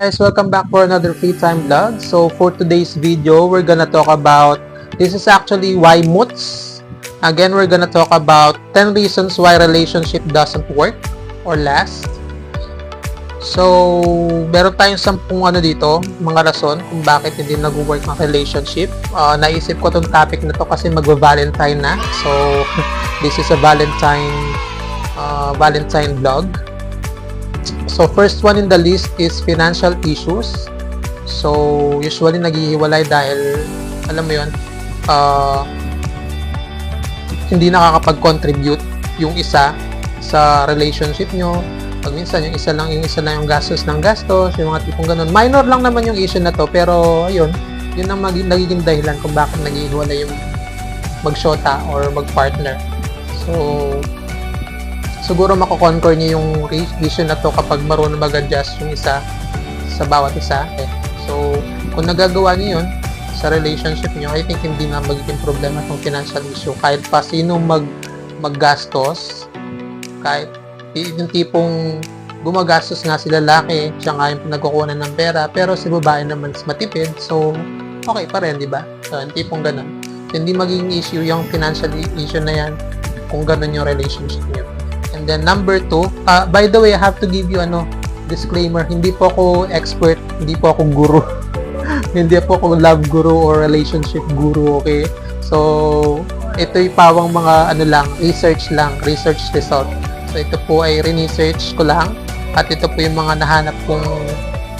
guys, welcome back for another free time vlog. So for today's video, we're gonna talk about, this is actually why moots. Again, we're gonna talk about 10 reasons why relationship doesn't work or last. So, meron tayong 10 dito, mga rason kung bakit hindi nag-work ang relationship. Naisip ko tong topic na to kasi magva-Valentine na. So, this is a Valentine vlog. So, first one in the list is financial issues. So, usually naghihiwalay dahil, alam mo yun, hindi nakakapag-contribute yung isa sa relationship nyo. Pag minsan, yung isa lang yung gastos, yung mga tipong ganun. Minor lang naman yung issue na to, pero ayun, yun ang nagiging dahilan kung bakit naghihiwalay yung mag-shota or mag-partner. So, siguro mako-conquer niyo yung issue na to kapag marunong mag-adjust yung isa sa bawat isa. So, kung nagagawa niyo yun sa relationship niyo, I think hindi na magiging problema itong financial issue. Kahit pa sino maggastos, kahit yung tipong gumagastos nga si lalaki, siya nga yung pinagkukunan ng pera, pero si babae naman matipid, so okay pa rin, di ba? So, yung tipong ganun. So, hindi magiging issue yung financial issue na yan kung ganun yung relationship niyo. And then number 2, by the way, I have to give you disclaimer, hindi po ako expert, hindi po ako guru. Hindi po ako love guru or relationship guru, okay? So, ito'y pawang mga research result. So, ito po ay research ko lang at ito po yung mga nahanap kong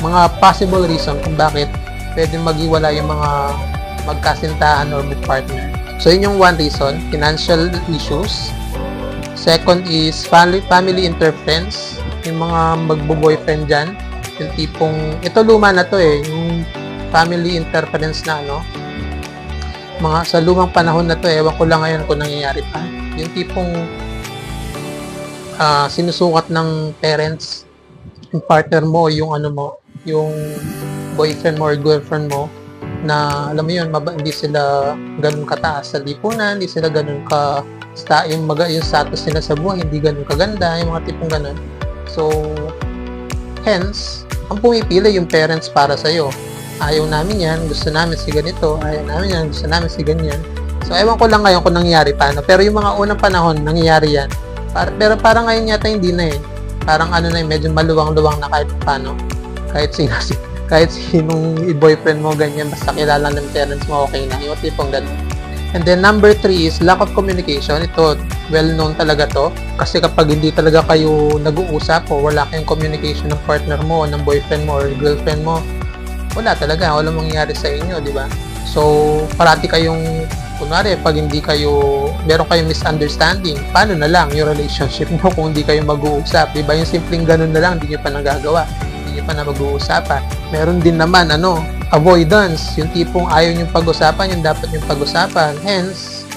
mga possible reason kung bakit pwede maghiwala yung mga magkasintahan or mag-partner. So, yun yung one reason, financial issues. Second is family interference. Yung mga magbo-boyfriend dyan. Yung tipong, ito luma na to yung family interference na mga sa lumang panahon na to ewan ko lang ngayon kung nangyayari pa. Yung tipong sinusukat ng parents yung partner mo, yung yung boyfriend mo or girlfriend mo na alam mo yun, hindi sila ganun kataas sa lipunan, hindi sila ganun yung status nila sa buhay, hindi ganun kaganda, yung mga tipong ganun. So, hence, ang pumipili yung parents para sa'yo. Ayaw namin yan, gusto namin si ganito, ayaw namin yan, gusto namin si ganyan. So, ewan ko lang ngayon kung nangyayari paano. Pero yung mga unang panahon, nangyayari yan. Pero parang ngayon yata hindi na Parang medyo maluwang-luwang na kahit paano. Kahit sinong boyfriend mo, ganyan, basta kilala ng parents mo, okay na. Yung tipong ganun. And then number 3 is lack of communication. Ito, well-known talaga to. Kasi kapag hindi talaga kayo nag-uusap o wala kayong communication ng partner mo, ng boyfriend mo or girlfriend mo, wala talaga. Walang mangyayari sa inyo, di ba? So, parati kayong, kunwari, pag hindi meron kayong misunderstanding, paano na lang yung relationship mo kung hindi kayo mag-uusap, di ba? Yung simpleng ganun na lang, hindi nyo pa nagagawa. Hindi nyo pa na mag-uusapan. Meron din naman, avoidance, yung tipong ayaw yung pag-usapan, yung dapat yung pag-usapan. Hence,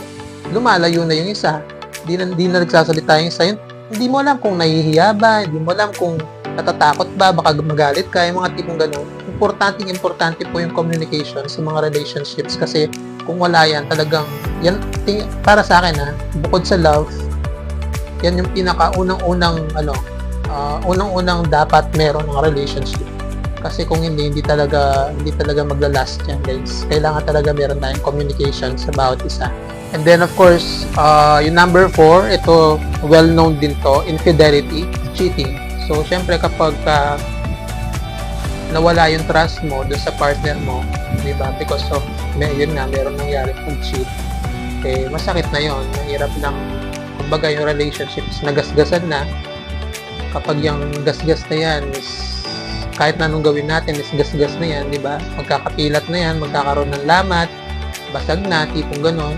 lumalayo na yung isa. Hindi na nagsasalita yung isa. Hindi mo alam kung nahihiya ba, hindi mo alam kung natatakot ba, baka magalit ka, yung mga tipong gano'n. Importante po yung communication sa mga relationships kasi kung wala yan, talagang, yan, para sa akin bukod sa love, yan yung pinaka-unang-unang dapat meron ng relationship. Kasi kung hindi talaga magla-last yan, guys. Kailangan talaga meron tayong communication sa bawat isa. And then, of course, yung number 4, ito, well-known din to, infidelity, cheating. So, syempre, kapag nawala yung trust mo doon sa partner mo, di ba? Because of, meron nangyari pag-cheat. Masakit na yon. Mahirap lang, kumbaga yung relationships, nagasgasan na. Kapag yung gasgas na yan is kahit na anong gawin natin is gasgas na yan, di ba? Magkakapilat na yan, magkakaroon ng lamat, basag na, tipong ganon.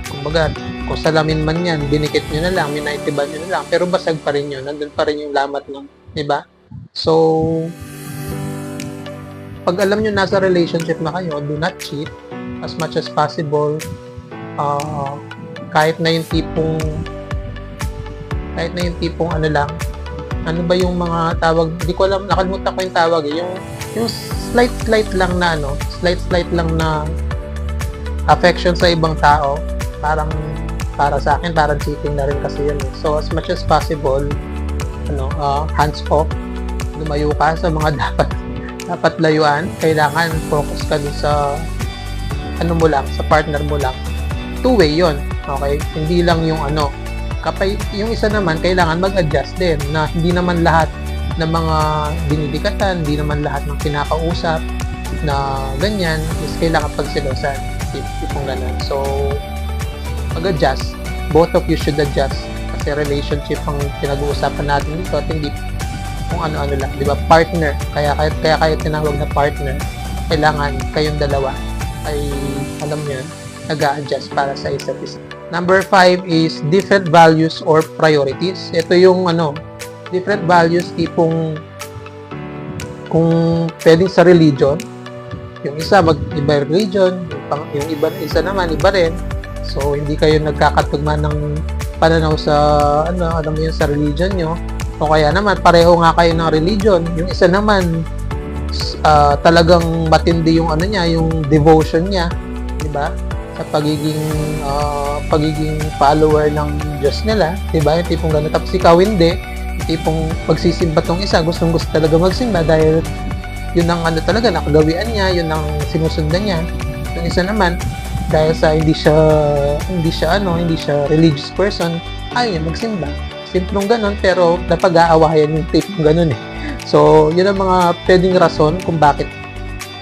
Kumbaga, kung salamin man yan, binikit nyo na lang, minaitiban nyo na lang, pero basag pa rin yun, nandun pa rin yung lamat nun, di ba? So, pag alam nyo nasa relationship na kayo, do not cheat as much as possible. Kahit na yung tipong ano ba yung mga tawag, hindi ko alam, nakalimutan ko yung tawag yung slight lang na affection sa ibang tao, parang para sa akin parang cheating na rin kasi yun. So as much as possible hands off, lumayo ka sa mga dapat layuan. Kailangan focus ka dun sa ano mo lang, sa partner mo lang. Two-way yon, okay? Hindi lang yung ano. Kapag yung isa naman, kailangan mag-adjust din na hindi naman lahat ng mga dinidikatan, hindi naman lahat ng kinakausap na ganyan is kailangan pagsilosan. Tipong ganun. So, mag-adjust. Both of you should adjust. Kasi relationship ang pinag-uusapan natin dito at hindi kung ano-ano lang. Di ba? Partner. Kaya kayo tinawag na partner. Kailangan kayong dalawa ay, alam nyo, nag-a-adjust para sa isa't isa. Number 5 is different values or priorities. Ito yung different values, tipong kung pwedeng sa religion, yung isa mag-iba religion, yung isa naman iba rin. So hindi kayo nagkakatugma ng pananaw sa alam mo yun, sa religion nyo. O kaya naman pareho nga kayo ng religion, yung isa naman talagang matindi yung yung devotion niya, di ba? Sa pagiging follower ng Diyos nila, di ba? Yung tipong gano'n. Tapos ikaw hindi, yung tipong pagsisimba tong isa, gustong-gusto talaga magsimba dahil yun ang talaga nakagawian niya, yun ang sinusundan niya. Yung isa naman, dahil sa hindi siya religious person, ayaw niya magsimba. Simplong ganun, pero napag-aawayan yung tipong ganun eh. So, yun ang mga pwedeng rason kung bakit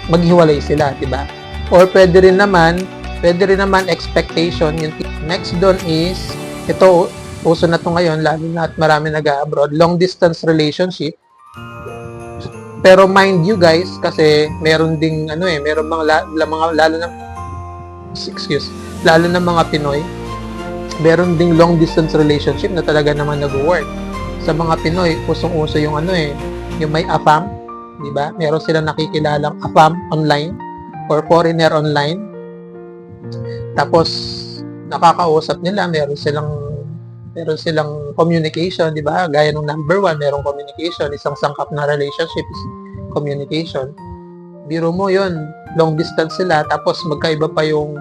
maghiwalay sila, di ba? Or pwede rin naman expectation. Yung next doon is, ito, uso na to ngayon, lalo na at marami nag-abroad, long distance relationship. Pero mind you guys, kasi meron ding meron lalo na mga Pinoy, meron ding long distance relationship na talaga naman nag-work. Sa mga Pinoy, usong-uso yung yung may AFAM, di ba? Meron silang nakikilalang AFAM online or foreigner online. Tapos nakakausap nila, meron silang communication, di ba? Gaya ng number 1, merong communication, isang sangkap na relationship is communication. Biro mo yon, long distance sila, tapos magkaiba pa yung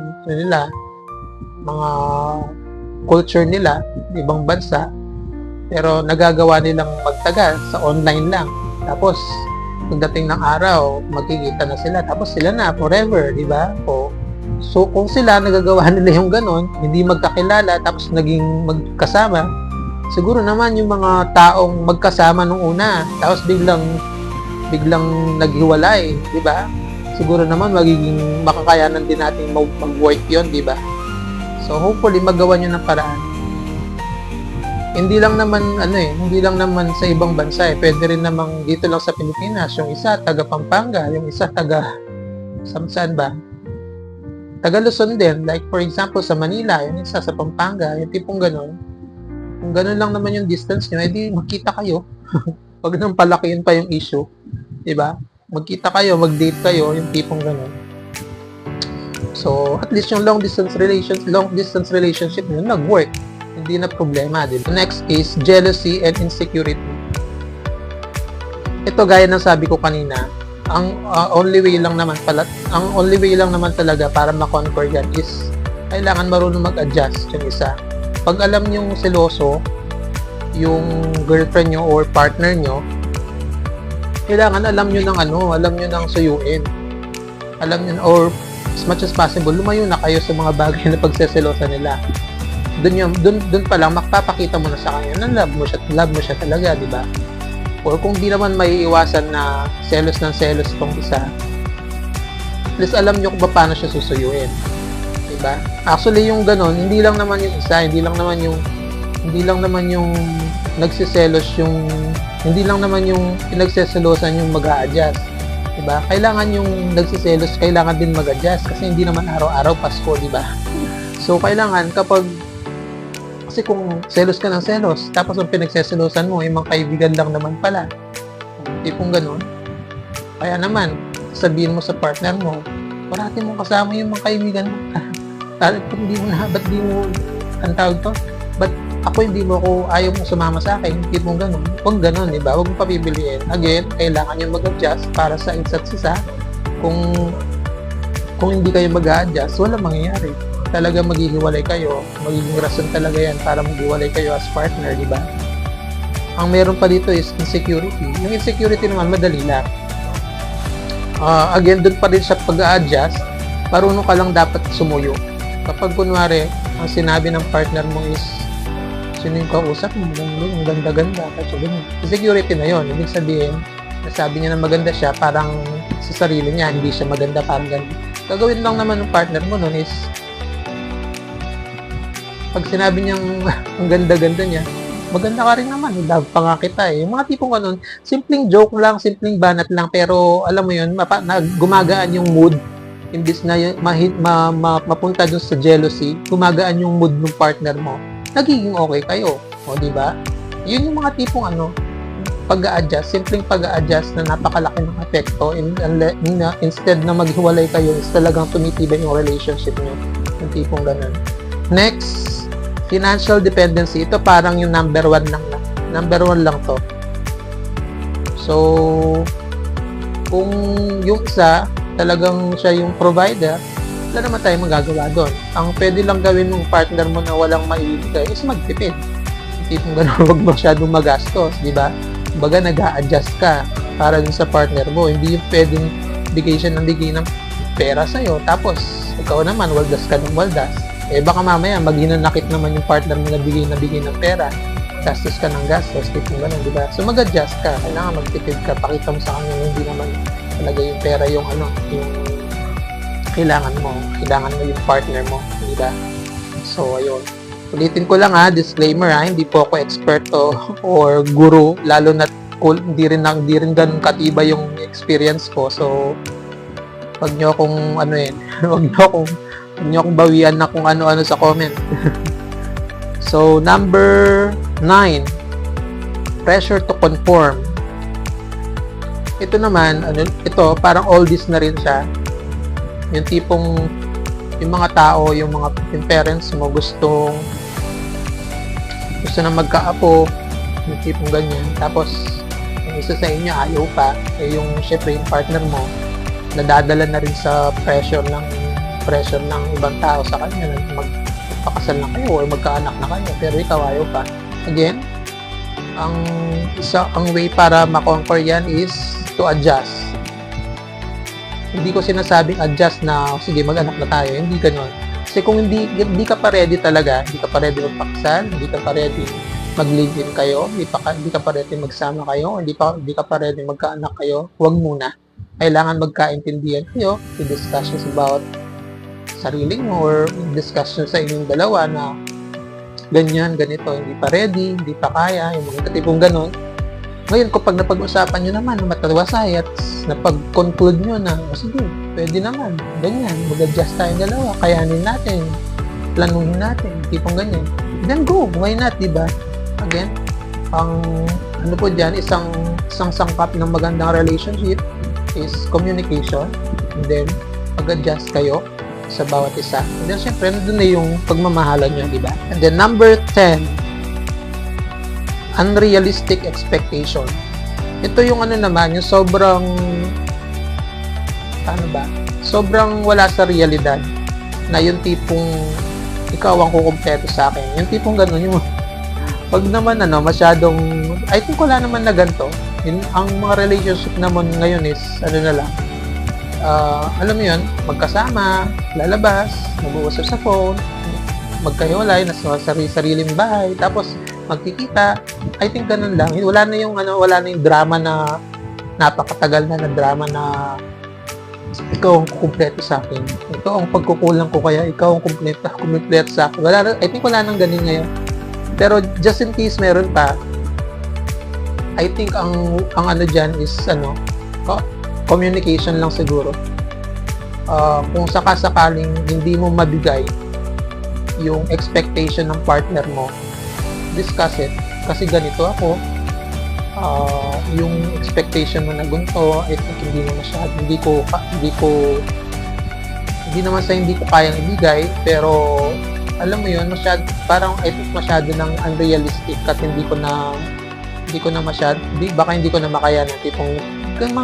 mga culture nila, ibang bansa, pero nagagawa nilang magtagal sa online lang. Tapos pagdating ng araw, magkikita na sila, tapos sila na forever, di ba? So kung sila nagagawa nila yung ganon, hindi magkakilala tapos naging magkasama, siguro naman yung mga taong magkasama nung una tapos biglang naghiwalay, di ba? Siguro naman magiging makakayanan din natin mag-work yun, di ba? So hopefully magawa nyo ng paraan. Hindi lang naman sa ibang bansa eh. Pwede rin namang dito lang sa Pilipinas. Yung isa taga Pampanga, yung isa taga saan ba? Taga Luzon din. Like for example sa Manila, yung isa sa Pampanga, yung tipong gano'n. Kung gano'n lang naman yung distance nyo, edi magkita kayo. Huwag nang palakihin pa yung issue. Diba? Magkita kayo, mag-date kayo, yung tipong gano'n. So, at least yung long distance relationship nyo, nag-work. Hindi na problema, diba? Next is jealousy and insecurity. Ito gaya ng sabi ko kanina, ang only way lang naman talaga para ma-conquer yan is kailangan marunong mag-adjust yung isa. Pag alam nyong seloso yung girlfriend nyo or partner nyo, kailangan alam nyo ng suyuin. Alam nyo, or as much as possible, lumayo na kayo sa mga bagay na pagseselosa nila. Doon pa lang magpapakita mo na sa kanya na love mo siya talaga, di ba? Or kung di naman maiiwasan na selos tong isa, at least alam nyo kung paano siya susuyuin, di ba? Actually yung ganon, hindi lang naman yung isa, hindi lang naman yung nagsiselos, hindi lang naman yung pinagseselosan yung mag-a-adjust, di ba? Kailangan yung nagsiselos, kailangan din mag-adjust kasi hindi naman araw-araw Pasko, di ba? So kailangan kasi kung selos ka ng selos, tapos ang pinagseselosan mo, yung mga kaibigan lang naman pala. Tipong ganun. Kaya naman, sabihin mo sa partner mo, parati mo kasama yung mga kaibigan mo. Ba't ayaw mo sumama sa akin? Tipong ganun. Huwag ganun, diba? Huwag mo papibiliin. Again, kailangan yung mag-adjust para sa isa't isa. Kung hindi kayo mag-adjust, walang mangyayari. Talaga maghihiwalay kayo, magiging rason talaga yan para maghiwalay kayo as partner, di ba? Ang meron pa dito is insecurity. Yung insecurity naman, madali lang. Again, doon pa rin sa pag-a-adjust, marunong ka lang dapat sumuyo. Kapag kunwari, ang sinabi ng partner mo is, sino yung kausap mo, ang ganda-ganda, security na yon. Ibig sabihin, nasabi niya na maganda siya, parang sa sarili niya, hindi siya maganda, parang ganun. Gagawin lang naman ng partner mo nun is, pag sinabi niyang ang ganda-ganda niya, maganda ka rin naman, love pa nga kita eh. Yung mga tipong ganun, simpleng joke lang, simpleng banat lang, pero alam mo yun, gumagaan yung mood, imbis na mapunta dun sa jealousy, gumagaan yung mood ng partner mo, nagiging okay kayo. O, di ba? Yun yung mga tipong pag-a-adjust, simpleng pag-a-adjust na napakalaki ng epekto, instead na maghiwalay kayo, is talagang tumitibay yung relationship nyo. Yung tipong ganun. Next, financial dependency. Ito parang yung number one lang to. So, kung yung isa, talagang siya yung provider, wala naman tayo magagawa doon. Ang pwede lang gawin ng partner mo na walang maibigay is magtipid. Hindi kung gano'n, huwag masyadong magastos, di ba? Baga, nag-a-adjust ka para dun sa partner mo. Hindi yung pwedeng bigay ng pera sa'yo. Tapos, ikaw naman, waldas ka ng waldas. Eh, baka mamaya, maghinanakit naman yung partner mo na bigay ng pera. Gastos ka ng gastos, tipong gano'n, di ba? So, mag-adjust ka. Kailangan magtipid ka. Pakita mo sa kanya hindi naman talaga yung pera yung yung kailangan mo yung partner mo, di ba? So, ayun. Ulitin ko lang disclaimer hindi po ako eksperto or guru, lalo na hindi rin ganun katiba yung experience ko. So, wag niyo akong wag niyo akong bawian na kung ano-ano sa comment. So, number 9, pressure to conform. Ito naman, ito parang oldies na rin siya. Yung tipong yung mga tao, yung parents mo gusto na magkaapo, yung tipong ganyan. Tapos, yung isa sa inyo ayaw pa, yung syempre yung partner mo, nadadala na rin sa pressure ng ibang tao sa kanya na magpakasal na kayo o magkaanak na kayo, pero ikaw ayaw pa. Again, ang way para ma-conquer yan is to adjust. Hindi ko sinasabing adjust na sige mag-anak na tayo, hindi ganoon. Kasi kung hindi ka pa ready talaga, hindi ka pa ready magpakasal, hindi ka pa ready mag-live-in kayo, hindi ka pa ready magsama kayo, hindi ka pa ready magkaanak kayo, huwag muna. Kailangan magkaintindihan kayo, i-discussions about sarili mo or discussion sa inyong dalawa na ganyan, ganito, hindi pa ready, hindi pa kaya, yung mga tipong ganon. Ngayon, kapag napag-usapan nyo naman, matawasay at napag-conclude nyo na, sige, pwede naman, ganyan, mag-adjust tayong dalawa, kayanin natin, planuhin natin, tipong ganyan. Then go, why not, diba? Again, ang po dyan, isang sangkap ng magandang relationship is communication, and then mag-adjust kayo sa bawat isa. And then, syempre, nandun na yung pagmamahalan nyo, di ba? And then, number 10, unrealistic expectation. Ito yung naman, yung sobrang wala sa realidad na yung tipong ikaw ang kukumpleto sa akin. Yung tipong gano'n, yung pag naman masyadong, I think wala naman na ganito. Ang mga relationship naman ngayon is, alam mo yun, magkasama, lalabas, mag-uusap sa phone, magkahiwalay, nasa sariling bahay, tapos magkikita. I think ganun lang. Wala na yung drama na napakatagal na drama na ikaw ang kukumpleto sa akin. Ito ang pagkukulang ko, kaya ikaw ang kumpleto sa akin. I think wala nang ganun ngayon. Pero just in case meron pa, I think ang dyan is communication lang siguro. Kung sakasakaling hindi mo mabigay yung expectation ng partner mo, discuss it. Kasi ganito ako, yung expectation mo na ganito, I think hindi ko kayang ibigay, pero alam mo yun, parang I think masyado ng unrealistic at baka hindi ko na makaya ng tipong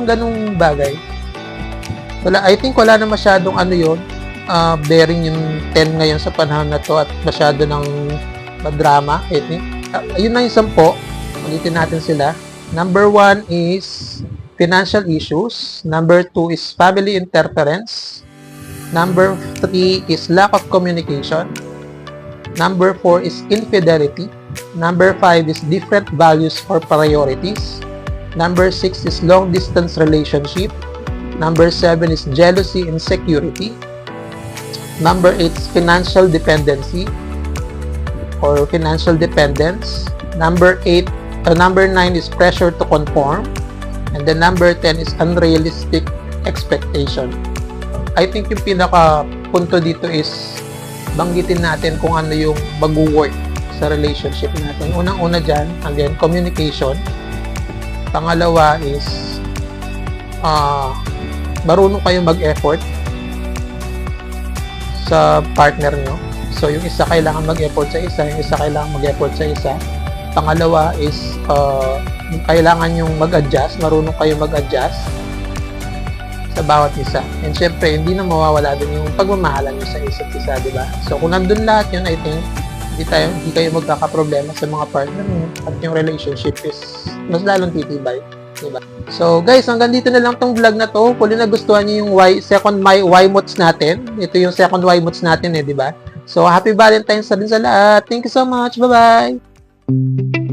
ganung bagay. I think wala na masyadong bearing yung 10 ngayon sa panahon na to at masyado ng drama. I think, yun na yung 10. Ulitin natin sila. Number 1 is financial issues. Number 2 is family interference. Number 3 is lack of communication. Number 4 is infidelity. Number 5 is different values or priorities. Number 6 is long distance relationship. Number 7 is jealousy, insecurity. Number 8 is financial dependency or financial dependence. Number 9 is pressure to conform. And then number 10 is unrealistic expectation. I think yung pinaka punto dito is banggitin natin kung ano yung mag-work sa relationship natin. Unang-una dyan, again, communication. Pangalawa is marunong kayo mag-effort sa partner nyo. So, yung isa kailangan mag-effort sa isa, yung isa kailangan mag-effort sa isa. Pangalawa is kailangan yung mag-adjust, marunong kayo mag-adjust sa bawat isa. And syempre, hindi na mawawala din yung pagmamahalan nyo sa isa't isa, di ba? So, kung nandun lahat yun, I think, hindi kayo magkakaproblema sa mga partner nyo at yung relationship is mas lalong titibay, di ba? So, guys, hanggang dito na lang tong vlog na to. Kung nagustuhan nyo yung second Y-mods natin, ito yung second Y-mods natin di ba? So, happy Valentine's na din sa lahat. Thank you so much. Bye-bye!